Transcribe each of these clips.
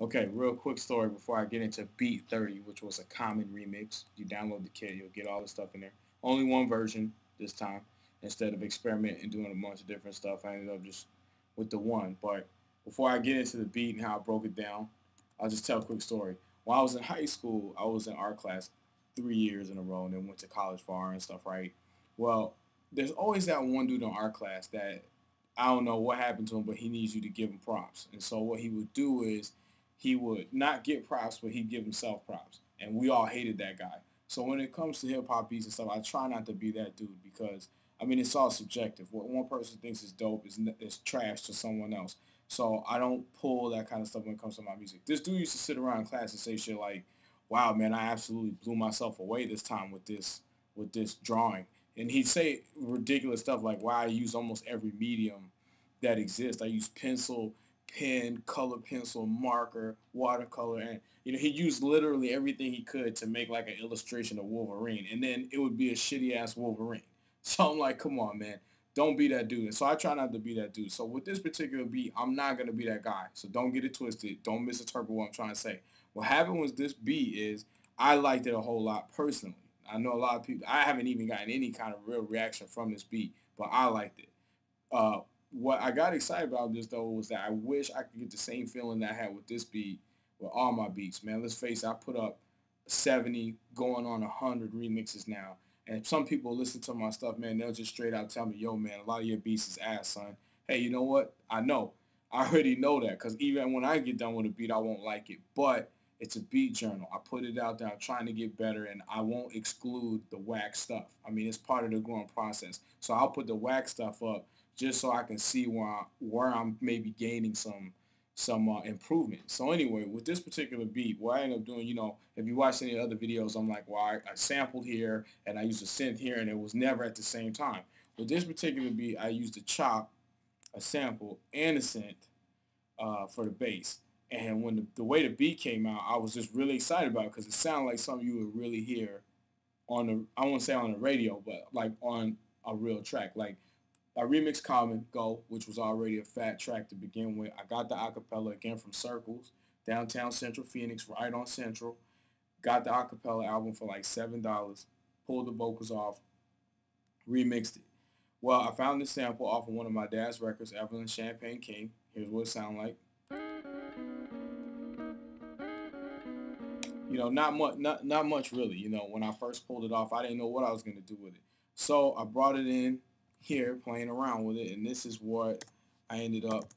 Okay, real quick story before I get into Beat 30, which was a common remix. You download the kit, you'll get all the stuff in there. Only one version this time. Instead of experimenting and doing a bunch of different stuff, I ended up just with the one. But before I get into the beat and how I broke it down, I'll just tell a quick story. While I was in high school, I was in art class 3 years in a row and then went to college for art and stuff, right? Well, there's always that one dude in art class that I don't know what happened to him, but he needs you to give him props. And so what he would do is he would not get props, but he'd give himself props. And we all hated that guy. So when it comes to hip hop beats and stuff, I try not to be that dude because I mean it's all subjective. What one person thinks is dope is trash to someone else. So I don't pull that kind of stuff when it comes to my music. This dude used to sit around in class and say shit like, "Wow, man, I absolutely blew myself away this time with this drawing." And he'd say ridiculous stuff like, "Wow, I use almost every medium that exists. I use pencil, pen, color pencil, marker, watercolor, and he used literally everything he could to make like an illustration of Wolverine, and then it would be a shitty ass Wolverine." So I'm like, come on, man, don't be that dude. And so I try not to be that dude. So with this particular beat, I'm not gonna be that guy. So don't get it twisted. Don't misinterpret what I'm trying to say. What happened was this beat is I liked it a whole lot personally. I know a lot of people. I haven't even gotten any kind of real reaction from this beat, but I liked it. What I got excited about this though was that I wish I could get the same feeling that I had with this beat with all my beats. Man, let's face it, I put up 70 going on 100 remixes now. And some people listen to my stuff, man, they'll just straight out tell me, "Yo, man, a lot of your beats is ass, son." Hey, you know what? I know. I already know that because even when I get done with a beat, I won't like it. But it's a beat journal. I put it out there. I'm trying to get better, and I won't exclude the whack stuff. I mean, it's part of the growing process. So I'll put the whack stuff up just so I can see where I'm maybe gaining some improvement. So anyway, with this particular beat, what I end up doing, if you watch any other videos, I'm like, well, I sampled here and I used a synth here, and it was never at the same time. With this particular beat, I used a chop, a sample, and a synth for the bass. And when the way the beat came out, I was just really excited about it because it sounded like something you would really hear on the, I won't say on the radio, but like on a real track. Like I remixed Common Go, which was already a fat track to begin with. I got the acapella again from Circles, downtown Central Phoenix, right on Central. Got the acapella album for like $7. Pulled the vocals off, remixed it. Well, I found this sample off of one of my dad's records, Evelyn Champagne King. Here's what it sounded like. Not much really. When I first pulled it off, I didn't know what I was gonna do with it. So I brought it in here, playing around with it, and this is what I ended up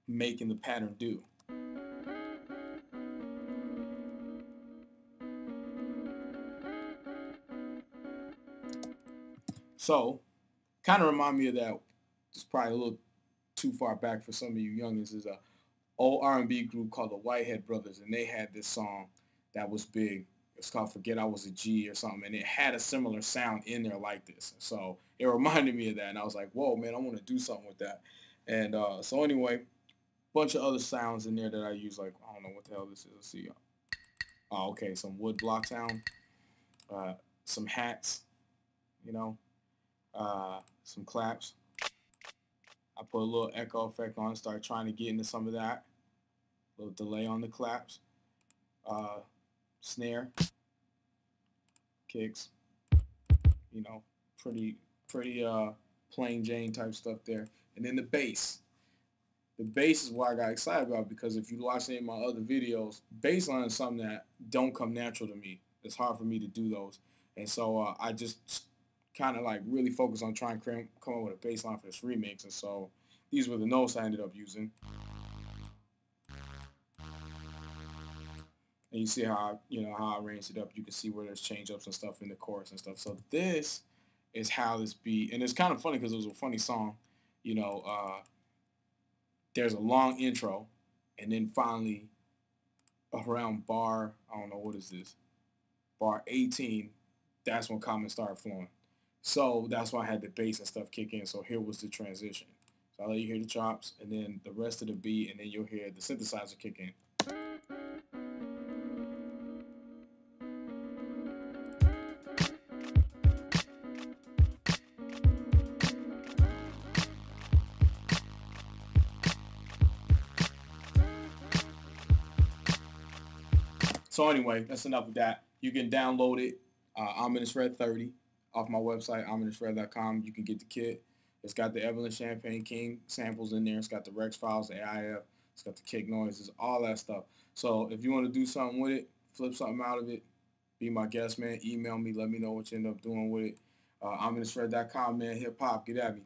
making the pattern do. So, kind of remind me of that. It's probably a little too far back for some of you youngins. Is a old R&B group called the Whitehead Brothers, and they had this song that was big. It's called "Forget I Was a G" or something, and it had a similar sound in there like this. So it reminded me of that, and I was like, "Whoa, man, I want to do something with that." And so anyway, bunch of other sounds in there that I use. Like I don't know what the hell this is. Let's see. Oh, okay, some wood block sound, uh, some hats, you know, some claps. I put a little echo effect on, start trying to get into some of that. A little delay on the claps. Snare, kicks, you know, pretty plain Jane type stuff there. And then the bass. The bass is what I got excited about because if you watch any of my other videos, bass line is something that don't come natural to me. It's hard for me to do those. And so I just kind of like really focus on trying to come up with a bass line for this remix. And so these were the notes I ended up using. And you see how I arranged it up. You can see where there's change ups and stuff in the chorus and stuff. So this is how this beat, and it's kind of funny because it was a funny song. You know, there's a long intro, and then finally around bar, I don't know what is this, bar 18, that's when Common started flowing. So that's why I had the bass and stuff kick in. So here was the transition. So I'll let you hear the chops, and then the rest of the beat, and then you'll hear the synthesizer kick in. So anyway, that's enough of that. You can download it. Ominous Red 30 off my website, ominousred.com. You can get the kit. It's got the Evelyn Champagne King samples in there. It's got the Rex files, the AIF. It's got the kick noises, all that stuff. So if you want to do something with it, flip something out of it, be my guest, man. Email me. Let me know what you end up doing with it. Ominousred.com, man. Hip hop. Get at me.